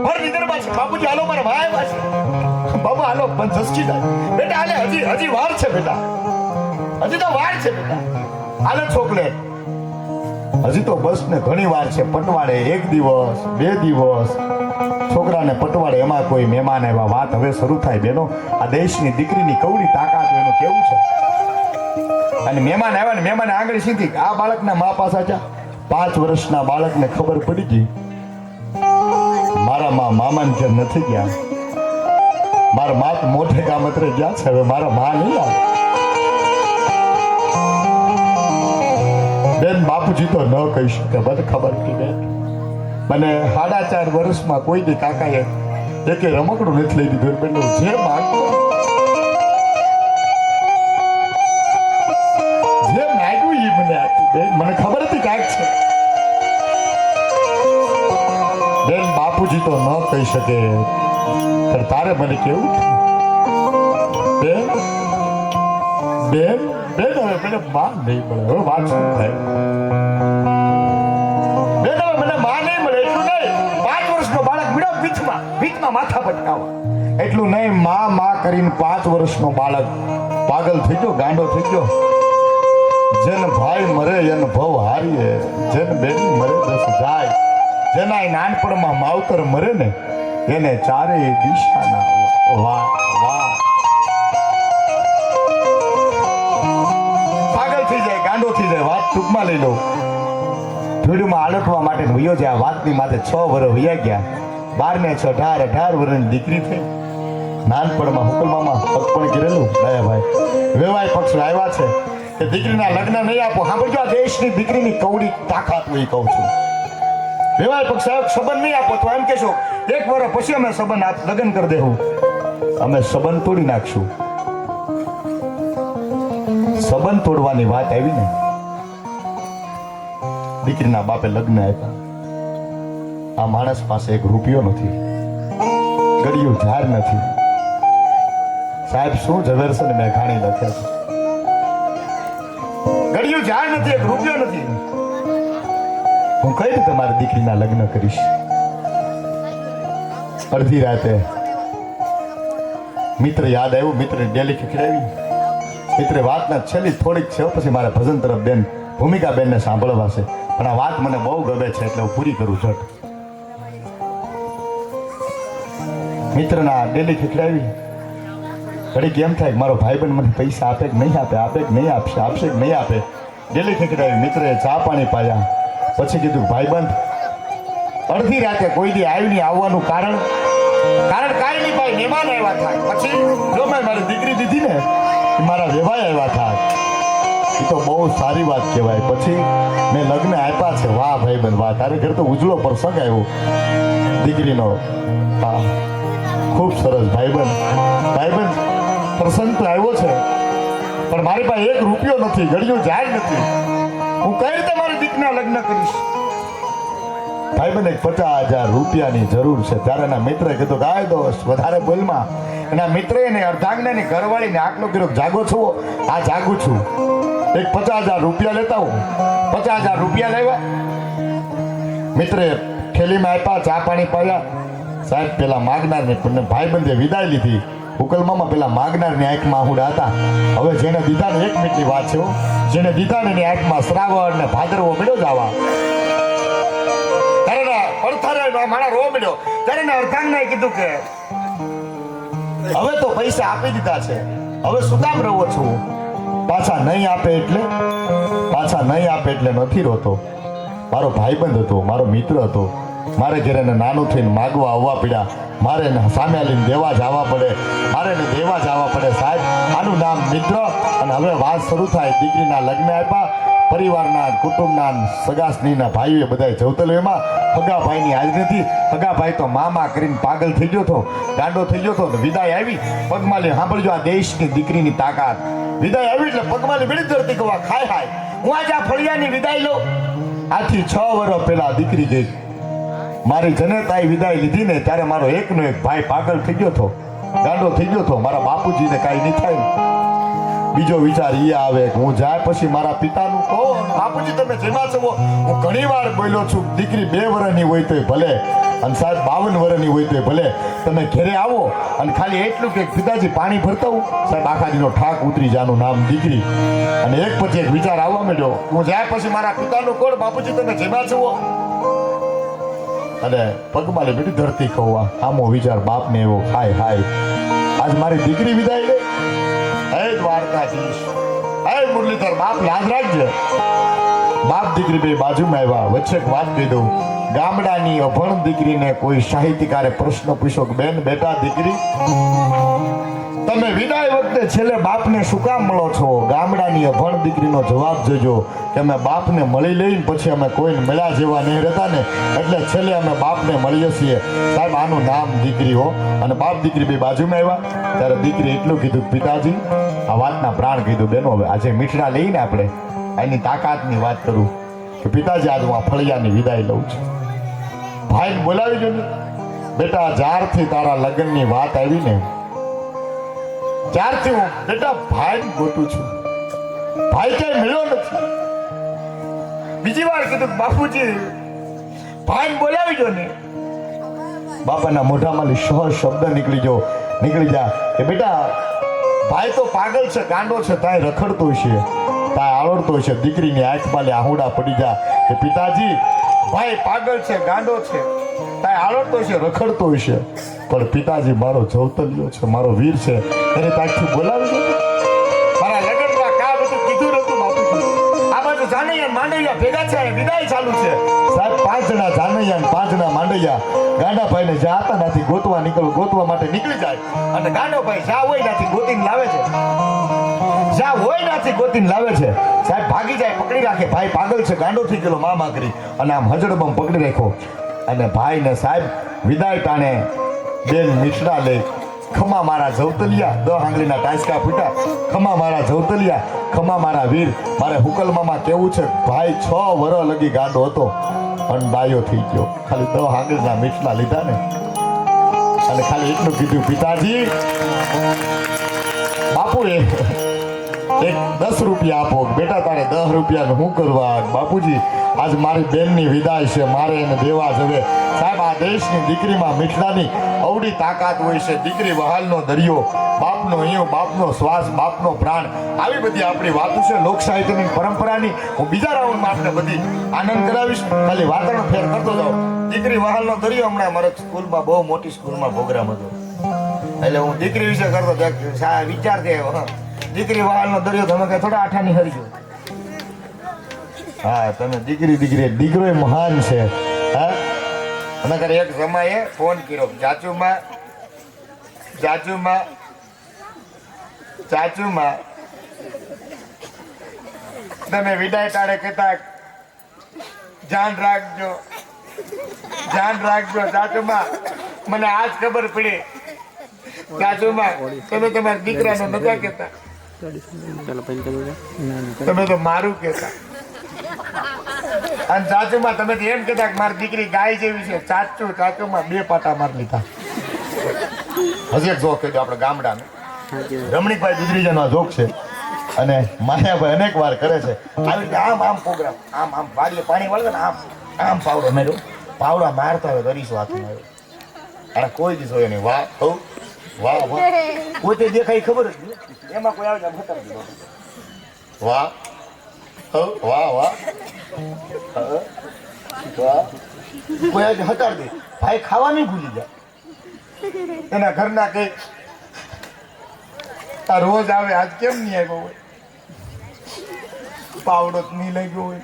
ભર નીંદરમાં છે, બાપુજી હાલો મારા ભાઈ આવ્યા છે, બાપુ હાલો પણ ઝસકી જાય, બેટા હાલે હજી વાર છે બેટા, હજી તો વાર છે બેટા, હાલે છોકલે હજી તો બસ ને ઘણી વાર છે. પટવાડે 1 દિવસ 2 દિવસ છોકરાને પટવાડે, એમાં કોઈ મહેમાન આવ્યા, વાત હવે શરૂ થાય. બેનો આ દેશની દીકરીની કવડી તાકાત એનું કેવું છે. અને મહેમાન આવ્યા ને મહેમાને આંગળી સીધી, આ બાળકના મા પાસે જા. 5 વર્ષના બાળકને ખબર પડી ગઈ મારા મામાને ઘેર નથી ગયા, મારા મા તો મોઢે કામતરે ગયા છે, હવે મારા મા નહીં આવે. બેન બાપુજી તો ન કહી શકે, મને ખબર પડી બેન. મને 4.5 વર્ષમાં કોઈ દી કાકાએ એકે રમકડું નથી લઈ દીધું, બેન જે માગતો જે માગ્યું એ મને આપ્યું. બેન મને ખબર હતી કાંઈક છે બેન, બાપુજી તો ન કહી શકે, પણ તારે મને કેવું બેન બેન બેન હવે મને માં નહીં મળે, હવે વાત શું થાય બેન, હવે મને માં નહીં મળે એટલું નહીં, 5 વર્ષનો બાળક મળ્યો ભીતમાં માથા પટકાવા એટલું નહીં, માં કરીને 5 વર્ષનો બાળક પાગલ થઈ ગયો, ગાંડો થઈ ગયો. જેને ભાઈ મરે એને ભવ હારીએ, જેને બેટી મરે દસ જાય, જેના નાનપણમાં માવતર મરે ને એને ચારેય દિશાના વાહ વાહ પાગલ થઈ જાય, ગાંડો થઈ જાય. વાત ટૂંકમાં લઈ લો, ધૂળમાં આલટવા માટે વયો છે. આ વાતની માથે 6 વર્ષ વયા ગયા, 12 ને 6 18 વર્ષની દીકરી થઈ. નાનપણમાં હુકલમામાં પગપણ કરેલું દયાભાઈ વેવાય પક્ષ આવ્યા છે કે દીકરીના લગ્ન નહીં આપો. સાંભળજો, આ દેશની દીકરીની કવડી તાકાત હું કહું છું. વેવાય પક્ષ સાહેબ સંબંધ નહીં આપો તો એમ કહેશો 1 વર્ષ પછી અમે સંબંધ લગ્ન કરી દેવું, અમે સંબંધ તોડી નાખશું. સંબંધ તોડવાની વાત આવી ને, દીકરીના બાપે લગ્ન આપ્યા. આ માણસ પાસે 1 રૂપિયો નથી, ગળિયું ઝાર નથી. સાહેબ શું ઝવેરસન મેં ઘાણી લખ્યા છે, ગળિયું ઝાર નથી, 1 રૂપિયો નથી. હું કઈ રીતે મારી દીકરીના લગ્ન કરીશ? અડધી રાતે મિત્ર યાદ આવ્યું, મિત્રને ડેલી ખીખડાવી. મિત્રે વાતના છેલ્લી થોડીક છે, પછી મારે ભજન તરફ બેન ભૂમિકા બેનને સાંભળવા છે, પણ આ વાત મને બહુ ગમે છે એટલે હું પૂરી કરું ઝટ. મિત્રના ડેલી ખીખડાવી. ઘડી કેમ થાય મારો ભાઈબંધ મને પૈસા આપે કે નહીં આપે, આપે કે નહીં આપશે, આપશે કે નહીં આપે. ડેલી ખીખડાવી. મિત્રએ ચા પાણી પાયા. પછી કીધું ભાઈબંધ અડધી રાતે કોઈ દી આવી નહીં, આવવાનું કારણ કાંઈ નહીં ભાઈ, મહેમાન આવ્યા થાય. પછી જો મેં મારી દીકરી દીધી ને મારા વેવાય આવ્યા થાય, એ તો બહુ સારી વાત કહેવાય. પછી મેં લગ્ન આપ્યા છે. વાહ ભાઈબંધ વાહ, તારે ઘર તો ઉજળો પ્રસંગ આવ્યો દીકરીનો. હા ખૂબ સરસ ભાઈબંધ પ્રસંગ તો આવ્યો છે, પણ મારી પાસે 1 રૂપિયો નથી, ગળિયું ઝાડ નથી. હું કઈ રીતે મારી દીકરીના લગ્ન કરીશ? ભાઈબંધ 50,000 રૂપિયાની જરૂર છે. ત્યારે એના મિત્રએ કીધું કે આય દોસ્ત વધારે બોલમાં. એના મિત્રએ ને અર્ધાંગનાની ઘરવાળીને આટલો કીધો જાગો છો? આ જાગું છું. 50,000 રૂપિયા લેતા હું. 50,000 રૂપિયા લેવા. મિત્રે થેલીમાં આપ્યા, ચા પાણી પાયા. સાહેબ પેલા માગનારને ભાઈબંધે વિદાય લીધી. હુકલમામાં પેલા માગનારની આંખમાં આહુડા હતા. હવે જેને દીધા ને 1 મિનિટની વાત છે, જેને દીધા ને એની આંખમાં શ્રાવણ ને ભાદરવો મળ્યો જ આવા. મારા રો મળ્યો ત્યારે અર્ધાંગનાએ કીધું કે હવે તો પૈસા આપી દીધા છે, હવે શું કામ રહો છું? પાછા નહીં આપે એટલે નથી રોતો. મારો ભાઈબંધ હતો, મારો મિત્ર હતો. મારે ઘરે એને નાનું થઈને માગવા આવવા પડ્યા. મારે એને સામે આલીને દેવા જવા પડે. સાહેબ, આનું નામ મિત્ર. અને હવે વાત શરૂ થાય. દીકરીના લગ્ન આપ્યા. પરિવારના, કુટુંબના, સગાસનીના ભાઈઓએ બધાએ જવતલો. એમાં ફગા ભાઈની હાજરી નથી. ફગા ભાઈ તો મામા કરીને પાગલ થઈ ગયો હતો, ગાંડો થઈ ગયો હતો. વિદાય આવી. પગમાલી સાંભળજો આ દેશની દીકરીની તાકાત. વિદાય આવી એટલે પગમાલી બેડી ધરતી કવા ખાય હાય. હું આજે આ ફળિયાની વિદાય લઉં. આથી 6 વર્ષ પહેલા દીકરી ગઈ. મારી જનેતાએ વિદાય લીધી ને ત્યારે મારો એકનો એક ભાઈ પાગલ થઈ ગયો હતો, ગાંડો થઈ ગયો હતો. મારા બાપુજીને કાંઈ નહીં થાય. બીજો વિચાર એ આવે કે હું જાય પછી મારા પિતાનું કહો, બાપુજી તમે જેમાં છો. હું ઘણી વાર બોલ્યો છું, દીકરી 2 વર્ષની હોય તોય ભલે, અને સાહેબ 52 વર્ષની હોય તોય ભલે, તમે ઘરે આવો અને ખાલી એટલું કે પિતાજી પાણી ભરતા હું સાહેબ આખા દીનો ઠાક ઉતરી જાનું નામ દીકરી. અને એક પછી એક વિચાર આવવા માંડ્યો, હું જાય પછી મારા પિતાનું કોણ, બાપુજી તમે જેમાં છો. અને પગમાલે બેટી ધરતી કહું આમો વિચાર બાપને એવો હાય હાય, આજ મારી દીકરી વિદાય લે. હે દ્વારકાધીશ, હે મુરલીધર, બાપ યાદ રાખજે. બાપ દીકરી બે બાજુમાં આવ્યા. વચ્ચે એક વાત કહી દઉં. ગામડાની અભણ દીકરીને કોઈ સાહિત્યકારે પ્રશ્ન પૂછ્યો કે બેન બેટા દીકરી તમે વિદાય વખતે છેલ્લે બાપને શું કામ મળો છો? ગામડાની અભણ દીકરીનો જવાબ જોજો કે અમે બાપને મળી લઈને પછી અમે કોઈને મળ્યા જેવા નહીં રહેતા ને, એટલે છેલ્લે અમે બાપને મળીએ છીએ. સાહેબ આનું નામ દીકરી હો. અને બાપ દીકરી બે બાજુમાં આવ્યા ત્યારે દીકરી એટલું કીધું, પિતાજી આ વાતના પ્રાણ કીધું. બેનો હવે આજે મીઠડા લઈને આપણે એની તાકાતની વાત કરું કે પિતાજી આજ હું આ ફળિયાની વિદાય લઉં છું. ભાઈને બોલાવી જો ને, બેટા જ્યારથી તારા લગ્નની વાત આવી ને ત્યારથી હું બેટા ભાઈ ગોતું છું. ભાઈ ક્યાંય મળ્યો નથી. બીજી વાર કીધું બાપુજી ભાઈ બોલાવી જો ને. બાપાના મોઢામાંથી સહજ શબ્દ નીકળી જા કે બેટા ભાઈ તો પાગલ છે, ગાંડો છે, તાય રખડતો છે, તાય આવડતો છે. દીકરીની આંખમાં આહુડા પડી જા કે પિતાજી ભાઈ પાગલ છે, ગાંડો છે, તાય આવડતો છે, રખડતો છે, પણ પિતાજી મારો જવતલિયો છે, મારો વીર છે, એને તાકથી બોલાવી દો. મારા લગ્નમાં કા બધું કીધું નતું બાપુજી. આ બાજુ જાનૈયા માંડૈયા ભેગા છે, વિદાય ચાલુ છે. સાહેબ 5 જણા જાનૈયા અને 5 જણા માંડૈયા ગાંડા ભાઈને જ્યાં હતા ત્યાંથી ગોતવા માટે નીકળી જાય. અને ગાંડો ભાઈ જ્યાં હોય ત્યાંથી ગોતીને લાવે છે. સાહેબ ભાગી જાય, પકડી રાખે. ભાઈ પાગલ છે, ગાંડો થઈ ગયેલો મામા કરી અને આમ હજડબમ પકડી રાખ્યો. અને ભાઈને સાહેબ વિદાય ટાણે બેન મીઠડા લે. ખમા મારા જવતલિયા, 10 આંગળીના ટાંચકા ફૂટા. ખમા મારા જવતલિયા, ખમા મારા વીર. મારે હુકલમામાં કેવું છે, ભાઈ 6 વર્ષ લગી ગાંડો હતો અને ડાયો થઈ ગયો. ખાલી 10 આંગળીના મીઠડા લીધા ને અને ખાલી એટલું કીધું, પિતાજી બાપુએ એક 10 રૂપિયા આપો. બેટા તારે 10 રૂપિયાનું શું કરવા? બાપુજી આજ મારી બેનની વિદાય છે, મારે એને દેવા જવે. સાહેબ આ દેશની દીકરીમાં મીઠડાની અવડી તાકાત હોય છે. દીકરી વહાલનો દરિયો, બાપનો હિયો, બાપનો શ્વાસ, બાપનો પ્રાણ. આવી બધી આપણી વાતો છે લોક સાહિત્યની પરંપરાની. હું બીજા રાઉન્ડમાં આપણે બધી આનંદ કરાવીશ. ખાલી વાતાવરણ ફેર કરતો જાઉં. દીકરી વહાલનો દરિયો હમણાં મારા સ્કૂલમાં બહુ મોટી સ્કૂલમાં પ્રોગ્રામ હતો એટલે હું દીકરી વિશે કરતો વિચાર કે દીકરી વહાલનો દરિયો તમે કઈ થોડા આઠાની હરજો. હા તમે દીકરો એ મહાન છે. હા અમે કરે એક સમયે ફોન કર્યો, ચાચુમાં તમે વિદાય તારે કહેતા ધ્યાન રાખજો ચાચુમાં. મને આજ ખબર પડી ચાચુમાં તમે તમારા દીકરાનો નતા કહેતા, તમે તો મારું કહેતા. અને ચાચુમાં તમે તો એમ કહેતા કે મારી દીકરી ગાય જેવી છે. ચાચુમાં 2 પાટા મારી લીધા. હજી એક જોક કહેજો આપણે ગામડાનો. રમણીકભાઈ દુધરીજાનો જોક છે અને માયાભાઈ અનેક વાર કરે છે. આવી રીતે આમ પ્રોગ્રામ આમ વાડીએ પાણી વળે ને આમ પાવડો મેળ્યો, પાવડા મારતા હોય ગરીસો હાથમાં આવ્યો. અને કોઈ દિવસ હોય નહીં. વાહ પોતે દેખાય ખબર જ નહીં. એમાં કોઈ આવે હટાવી દીધો. વાહ કોઈ આજે હટાડી દે. ભાઈ ખાવાની ભૂલી જાય. એના ઘરના કઈ આ રોજ આવે, આજ કેમ નહીં આવ્યો હોય? પાવડો જ નહીં લાગ્યો હોય,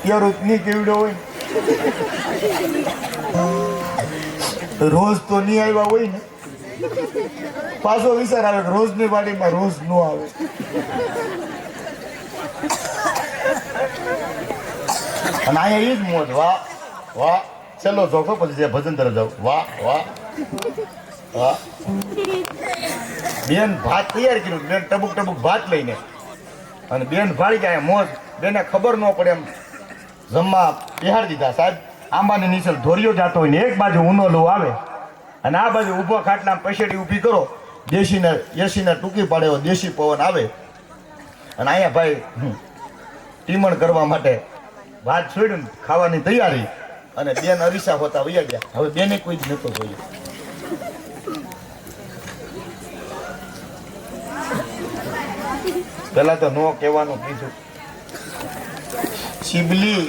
યારો જ નહીં કેવડો હોય, રોજ તો નહીં આવ્યા હોય ને, પાછો વિચાર આવે કે રોજની વાડીમાં રોજ ન આવે. અને અહીંયા એ જ મોજ. વાહ વાહ, ચલો જોખો પછી જે ભજન તરફ જાવ. વાહ વાહ વાહ. બેન ભાત તૈયાર કર્યું, બેન ટબુક ટબુક ભાત લઈને, અને બેન ભાળી ગયા મોજ. બેને ખબર ન પડે એમ જમવા બિહાર દીધા. સાહેબ આંબાની નીચે ધોરિયો જાતો હોય ને એક બાજુ ઉનો આવે અને આ બાજુ ઊભો ખાટલા પછેડી ઊભી કરો, દેશીને એસીને ટૂંકી પાડે એવો દેશી પવન આવે. અને અહીંયા ભાઈ ટીમણ કરવા માટે ભાત છોડ્યું, ખાવાની તૈયારી, અને બેન અરીસા હોતા વૈયા ગયા. હવે બેને કોઈ જ નતો જોયું. પેલા તો નો કહેવાનું કીધું. શિબલી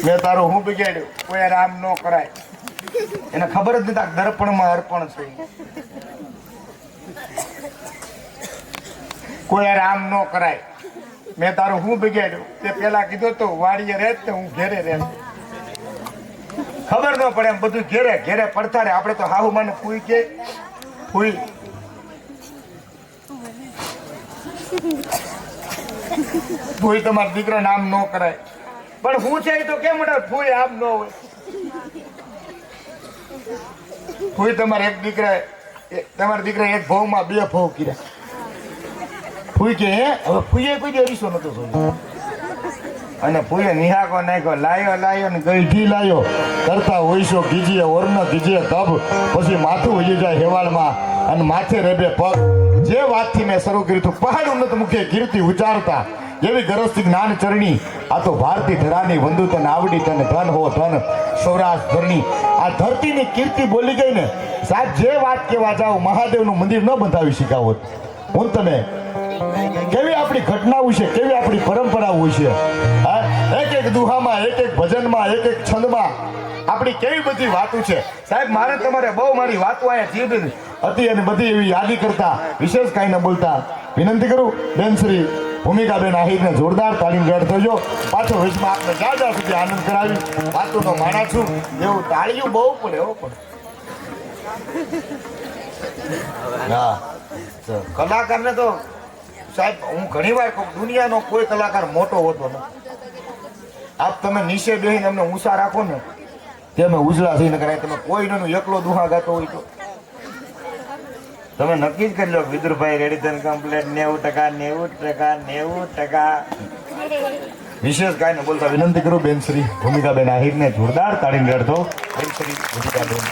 મેં તારું હું બિગાડ્યું, કોઈ આમ ન કરાય. એને ખબર જ નથી દર્પણમાં અર્પણ છે. કોઈ આમ ન કરાય. મેં તારું હું બિગાડ્યું તે પેલા કીધું તો વાડીએ રહે તો હું ઘેરે રહે. ખબર ન પડે એમ બધું ઘેરે ઘેરે પડતા રહે. આપણે તો હાહુ માને ફૂઈ કે ફૂઈ ફૂઈ તમારા દીકરા નામ ન કરાય. પણ હું છે એ તો કેમ ફૂઈ આમ ન હોય. ફૂઈ તમારા એક દીકરા તમારા દીકરા એક ભાવમાં બે ભાવ કર્યા. ફૂઈ કે હે હવે ફૂઈએ કોઈ અરીસો નતો જોયો. અને ફૂઈએ નિહાકો નાખ્યો, લાયો લાયો ને ગઈઢી લાયો કરતા હોઈશો કીજીએ ઓર્ન કીજીએ કબ, પછી માથું વહી જાય હેવાળમાં અને માથે રેબે પગ. જે વાતથી મેં શરૂ કર્યું હતું, પહાડ ઉન્નત મુખે કીર્તિ ઉચ્ચારતા એવી ગરજથી જ્ઞાન ચરણી. આ તો ભારતી ધરાની વંદુ તને આવડી, તને ધન હો ધન સૌરાષ્ટ્ર ધરણી. આ ધરતીની કીર્તિ બોલી ગઈ ને સાહેબ. જે વાત કહેવા જાઓ મહાદેવનું મંદિર ન બંધાવી શીખાવત. હું તમે કેવી આપણી ઘટનાઓ છે, કેવી આપણી પરંપરાઓ છે. એક એક દુહામાં, એક એક ભજનમાં, એક એક છંદમાં આપણી કેવી બધી વાતો છે સાહેબ. મારે તમારે બહુ મારી વાતો અહીંયા જીવ હતી અને બધી એવી યાદી કરતા વિશેષ કાંઈ ન બોલતા વિનંતી કરું બેન શ્રી ભૂમિકાબેન આહિરને જોરદાર તાળીમ રેડ થજો. પાછો વચમાં આપણે જાજા સુધી આનંદ કરાવી વાતોનો માણા છું એવું તાળીઓ બહુ પડે એવો પડે. હા કલાકારને તો સાહેબ હું ઘણી વાર કહું દુનિયાનો કોઈ કલાકાર મોટો હોતો નથી. આપ તમે નીચે બેસીને અમને ઊંચા રાખો ને તે અમે ઉજળા થઈને કરાય. તમે કોઈનો એકલો દુહા ગાતો હોય તો તમે નક્કી જ કરી લો વિદુરભાઈ રેડી થઈને કમ્પ્લેટ 90%, 90%. વિશેષ કાંઈ ન બોલતા વિનંતી કરું બેન શ્રી ભૂમિકાબેન આહિરને જોરદાર તાળીમ રેડતો. બેન શ્રી ભૂમિકાબેન